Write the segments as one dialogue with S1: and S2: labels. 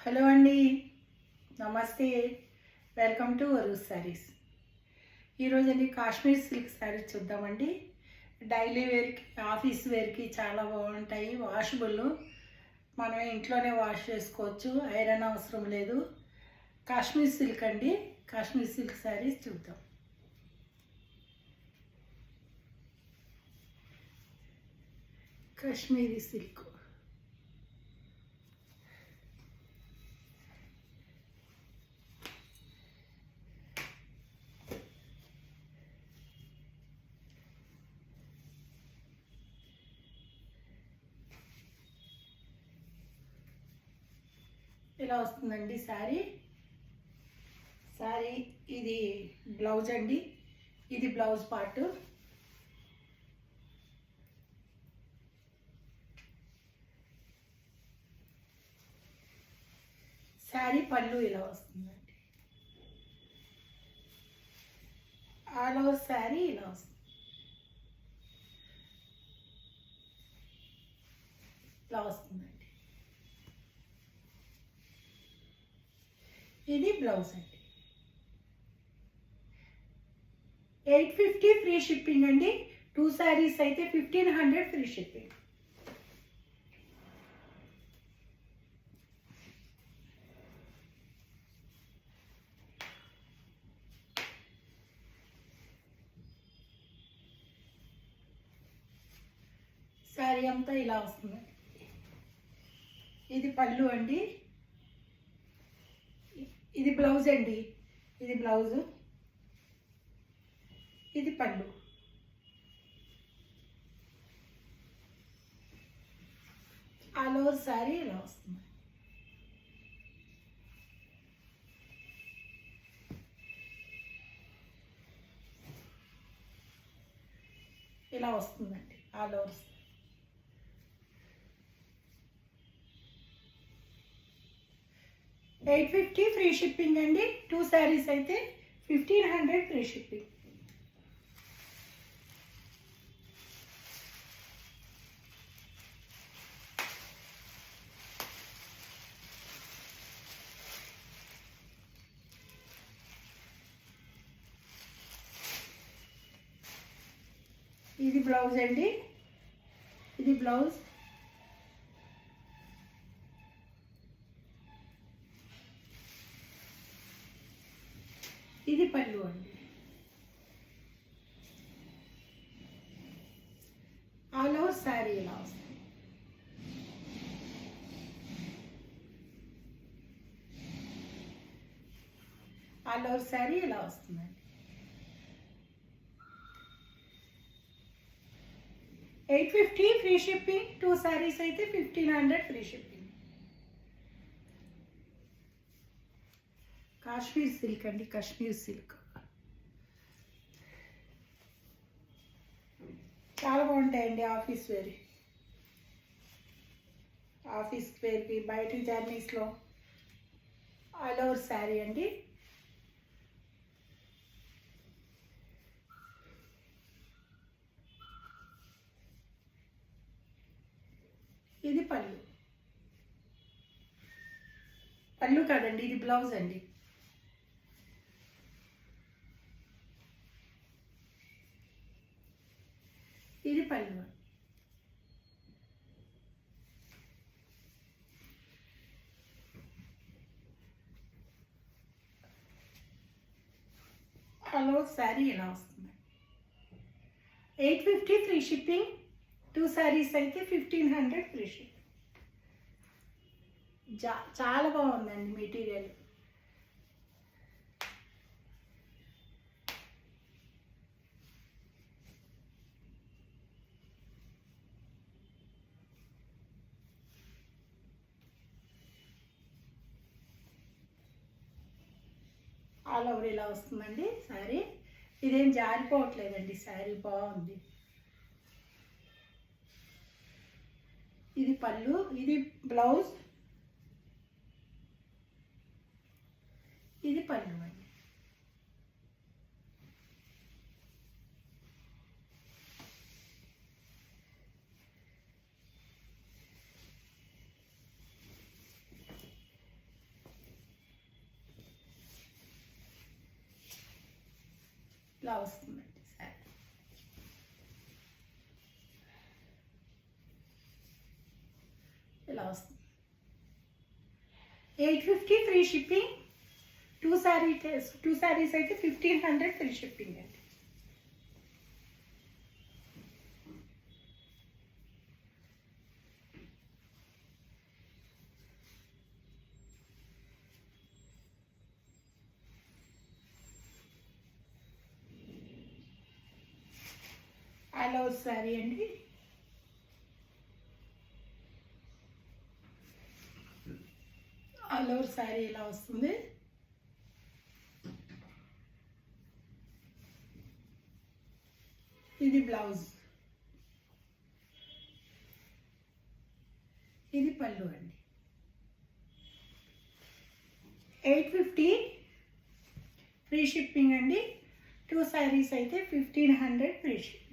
S1: Hello అండి, నమస్తే. Welcome to Varu's sarees. ఈరోజు అండి కాశ్మీర్ సిల్క్ శారీస్ చూద్దామండి. డైలీ వేర్కి, ఆఫీస్ వేర్కి చాలా బాగుంటాయి. వాషబుల్, మనం ఇంట్లోనే వాష్ చేసుకోవచ్చు, ఐరన్ అవసరం లేదు. కాశ్మీర్ సిల్క్ అండి. కాశ్మీర్ సిల్క్ శారీస్ చూద్దాం. కాశ్మీరీ సిల్క్ ఇలా వస్తుందండి శారీ. ఇది బ్లౌజ్ అండి. ఇది బ్లౌజ్ పార్ట్. శారీ పళ్ళు ఇలా వస్తుందండి. ఆల్ ఓవర్ శారీ ఇలా వస్తుంది. ఇలా వస్తుందండి. ఇది బ్లౌజ్ అండి. 850 ఫ్రీ షిప్పింగ్ అండి. 2 శారీస్ అయితే 1500 ఫ్రీ షిప్పింగ్. శారీ అంతా ఇలా వస్తుంది. ఇది పళ్ళు అండి. ఇది బ్లౌజ్ అండి. ఇది బ్లౌజ్, ఇది పళ్ళు. ఆల్ ఓవర్ శారీ ఇలా వస్తుంది. ఇలా వస్తుందండి ఆల్ ఓవర్. 850 ఫ్రీ షిప్పింగ్ అండి. 2 శారీస్ అయితే 1500 ఫ్రీ షిప్పింగ్. ఇది బ్లౌజ్ అండి. ఇది బ్లౌజ్. ఇది పళ్ళు అండి. ఆల్ ఓవర్ శారీ ఇలా వస్తుంది. ఆల్ ఓవర్ శారీ ఇలా వస్తుందండి. 850 ఫ్రీ షిప్పింగ్. 2 శారీస్ అయితే 1500 ఫ్రీ షిప్పింగ్. కాశ్మీర్ సిల్క్ అండి. కాశ్మీర్ సిల్క్ చాలా బాగుంటాయండి. ఆఫీస్ వేర్కి, బయట జర్నీస్లో. ఆల్ ఓవర్ శారీ అండి. ఇది పళ్ళు కాదండి, ఇది బ్లౌజ్ అండి. ఇది పళ్ళు. హలో, శారీ ఇలా వస్తుంది. 850 ఫ్రీ షిప్పింగ్. 2 శారీస్ అయితే 1500 ఫ్రీ షిప్పింగ్. చాలా బాగుందండి మెటీరియల్. ఆల్ ఓవర్ ఇలా వస్తుందండి శారీ. ఇదేం జారిపోవట్లేదండి. శారీ బాగుంది. ఇది పళ్ళు, ఇది బ్లౌజ్, ఇది పళ్ళు అండి. ఇలా వస్తుందండి శారీ. ఇలా వస్తుంది. 850 ఫ్రీ షిప్పింగ్. టూ శారీస్ అయితే 1500 ఫ్రీ షిప్పింగ్ అండి. ఆల్ ఓవర్ శారీ అండి. ఆల్ ఓవర్ శారీ ఇలా వస్తుంది. ఇది బ్లౌజ్, ఇది పళ్ళు అండి. 850 ఫ్రీ షిప్పింగ్ అండి. 2 శారీస్ అయితే 1500 ఫ్రీ షిప్పింగ్.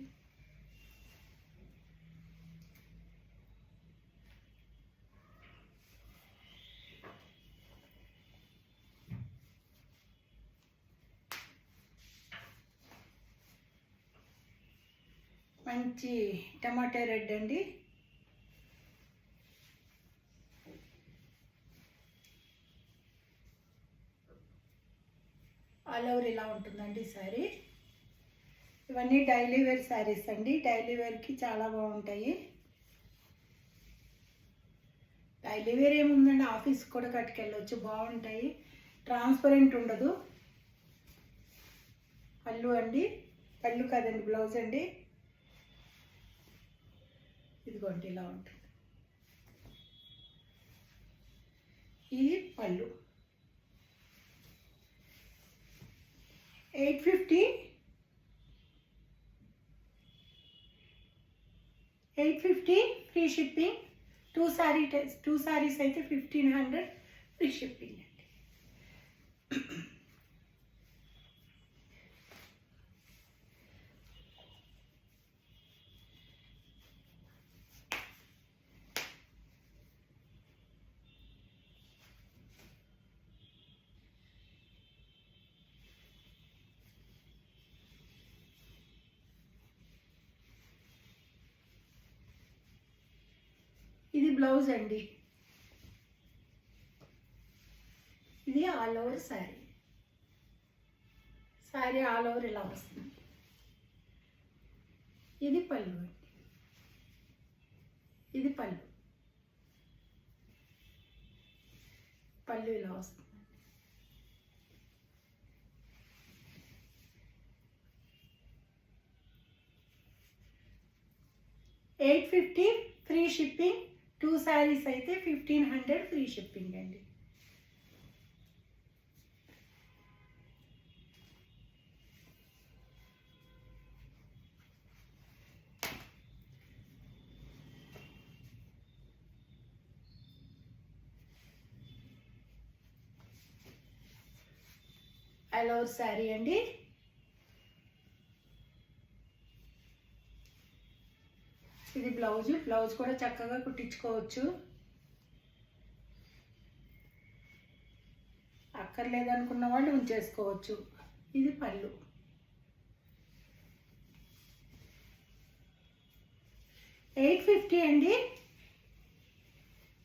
S1: మంచి టమాటా రెడ్ అండి. ఆల్ ఓవర్ ఇలా ఉంటుందండి శారీ. ఇవన్నీ డైలీ వేర్ శారీస్ అండి. డైలీ వేర్కి చాలా బాగుంటాయి. డైలీ వేర్ ఏముందండి, ఆఫీస్కి కూడా కట్టుకెళ్ళవచ్చు, బాగుంటాయి. ట్రాన్స్పరెంట్ ఉండదు. పళ్ళు అండి, పళ్ళు కాదండి బ్లౌజ్ అండి. ఇదిగోండి ఇలా ఉంటుంది. ఇది పళ్ళు. 850 ఫ్రీ షిప్పింగ్. 2 శారీస్ అయితే 1500 ఫ్రీ షిప్పింగ్ అండి. ఇది బ్లౌజ్ అండి. ఇది all over sari. Sari all over ఇలా వస్తుంది. ఇది పళ్ళు అండి. ఇది పళ్ళు. పళ్ళు ఇలా వస్తుంది. 850 ఫ్రీ షిప్పింగ్. 2 శారీస్ అయితే 1500 ఫ్రీ షిప్పింగ్ అండి. ఆల్ ఓవర్ శారీ అండి. ఇది బ్లౌజ్ కూడా చక్కగా కుట్టించుకోవచ్చు. అక్కర్లేదనుకున్న వాళ్ళు ఉంచేసుకోవచ్చు. ఇది పళ్ళు. $850 అండి.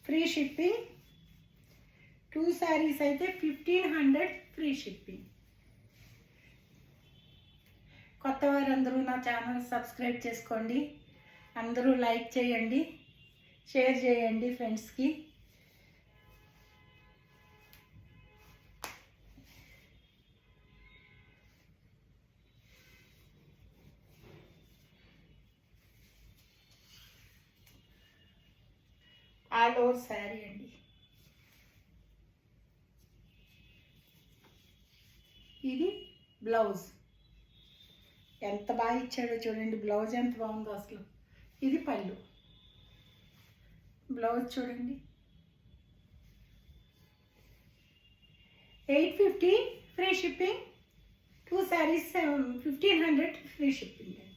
S1: Free shipping. 2 శారీస్ అయితే 1500 ఫ్రీ షిప్పింగ్. కొత్త వారందరూ నా ఛానల్ సబ్స్క్రైబ్ చేసుకోండి. అందరూ లైక్ చేయండి, షేర్ చేయండి ఫ్రెండ్స్కి. ఆల్ ఓవర్ శారీ అండి. ఇది బ్లౌజ్. ఎంత బాగా ఇచ్చాడో చూడండి, బ్లౌజ్ ఎంత బాగుందో అసలు. ఇది పళ్ళు. బ్లౌజ్ చూడండి. 850 free shipping. 2 saris 1500 free shipping అండి.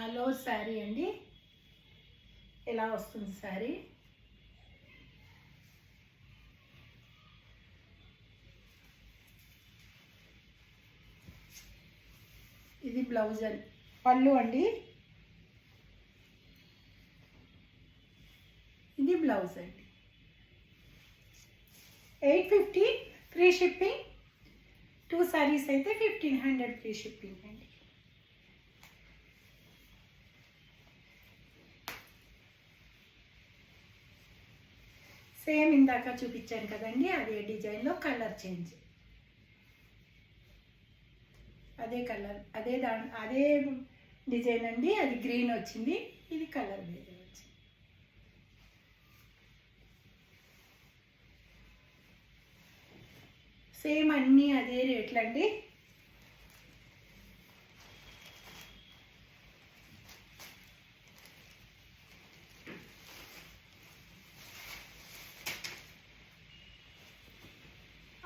S1: ఆల్ ఓవర్ శారీ అండి. ఇలా వస్తుంది శారీ. ఇది బ్లౌజ్ అండి, పళ్ళు అండి. ఇది బ్లౌజ్ అండి. 850 ఫ్రీ షిప్పింగ్. 2 సారీస్ అయితే 1500 ఫ్రీ షిప్పింగ్ అండి. సేమ్ ఇందాక చూపించాను కదండి, అదే డిజైన్లో కలర్ చేంజ్. అదే కలర్, అదే డిజైన్ అండి. అది గ్రీన్ వచ్చింది, ఇది కలర్ వేరే వచ్చింది. సేమ్ అన్నీ అదే రేట్లు అండి.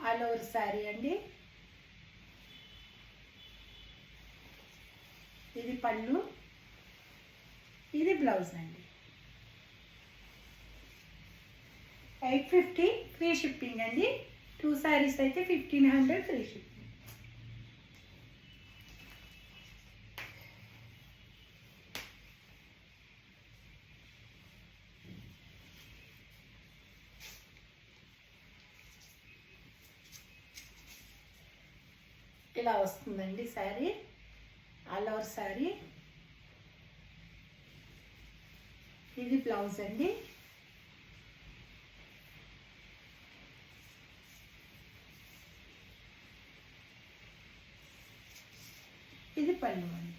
S1: ఆల్ ఓవర్ శారీ అండి. ఇది పళ్ళు, ఇది బ్లౌజ్ అండి. 850 ఫ్రీ షిప్పింగ్ అండి. 2 సారీస్ అయితే 1500 ఫ్రీ షిప్పింగ్. ఇలా వస్తుందండి శారీ, ఆల్ ఓవర్ శారీ. ఇది బ్లౌజ్ అండి. ఇది పళ్ళు అండి.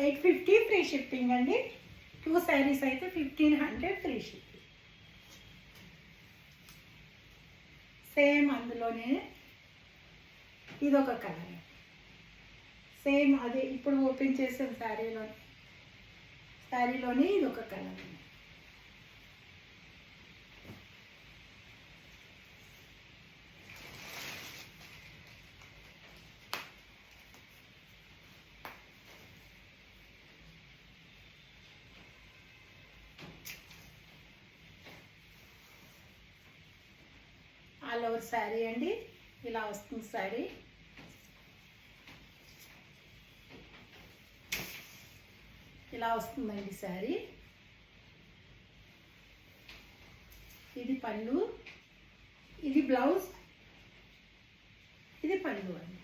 S1: 850 ఫ్రీ షిప్పింగ్ అండి. 2 శారీస్ అయితే 1500 ఫ్రీ షిప్పింగ్. సేమ్ అందులోనే ఇదొక కలర్. సేమ్ అదే ఇప్పుడు ఓపెన్ చేసిన శారీలోనే ఇదొక కలర్. ఆల్ ఓవర్ శారీ అండి. ఇలా వస్తుంది శారీ. ఇలా వస్తుందండి శారీ. ఇది పళ్ళు, ఇది బ్లౌజ్, ఇది పళ్ళు అండి.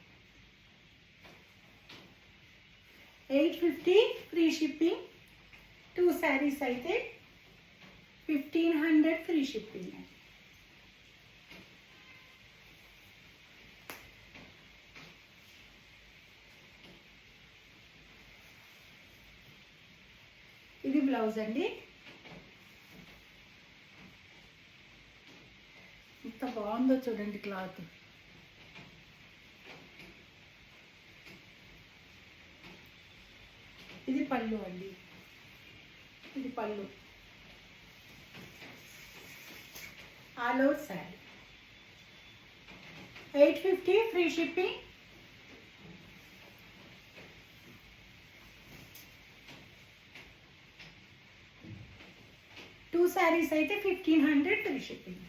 S1: 850 ఫ్రీ షిప్పింగ్. 2 శారీస్ అయితే 1500 ఫ్రీ షిప్పింగ్ అండి. ఇది బ్లౌజ్ అండి. ఎంత బాగుందో చూడండి క్లాత్. ఇది పళ్ళు అండి. ఇది పళ్ళు. All over sari. 850 free shipping. Two saris అయితే 1500 ఫ్రీ షిప్పింగ్.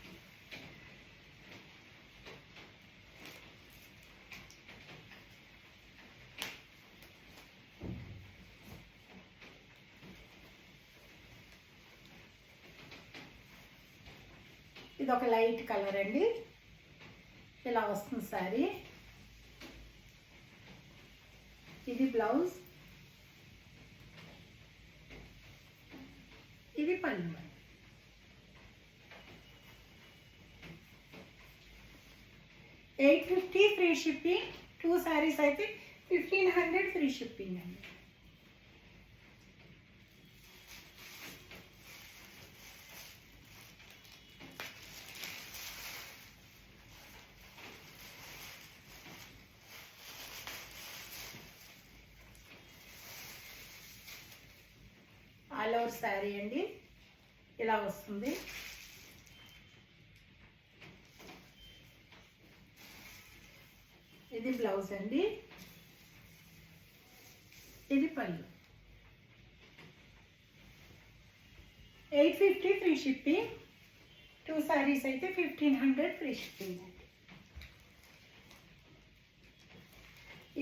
S1: ఇది ఒక లైట్ కలర్ అండి. ఇలా వస్తుంది శారీ. ఇది బ్లౌజ్, ఇది పళ్ళు. 850 ఫ్రీ షిప్పింగ్. 2 శారీస్ అయితే 1500 ఫ్రీ షిప్పింగ్ అండి. ఆల్ ఓవర్ శారీ అండి. ఇలా వస్తుంది. ఇది బ్లౌజ్ అండి. ఇది పళ్ళు. 850 ఫ్రీ షిప్పింగ్. 2 సారీస్ అయితే 1500 ఫ్రీ షిప్పింగ్ అండి.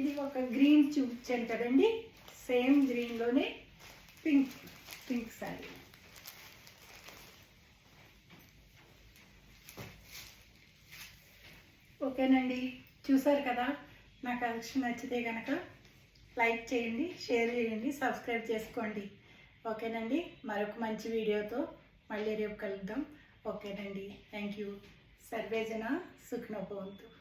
S1: ఇది ఒక గ్రీన్ చూపించాను కదండి, సేమ్ గ్రీన్లోనే పింక్ సారీ. ఓకేనండి, చూసారు కదా. నా కలెక్షన్ నచ్చితే కనుక లైక్ చేయండి, షేర్ చేయండి, సబ్స్క్రైబ్ చేసుకోండి. ఓకేనండి, మరొక మంచి వీడియోతో మళ్ళీ రేపు కలుద్దాం. ఓకేనండి, థ్యాంక్ యూ. సర్వేజన సుఖినో భవంతు.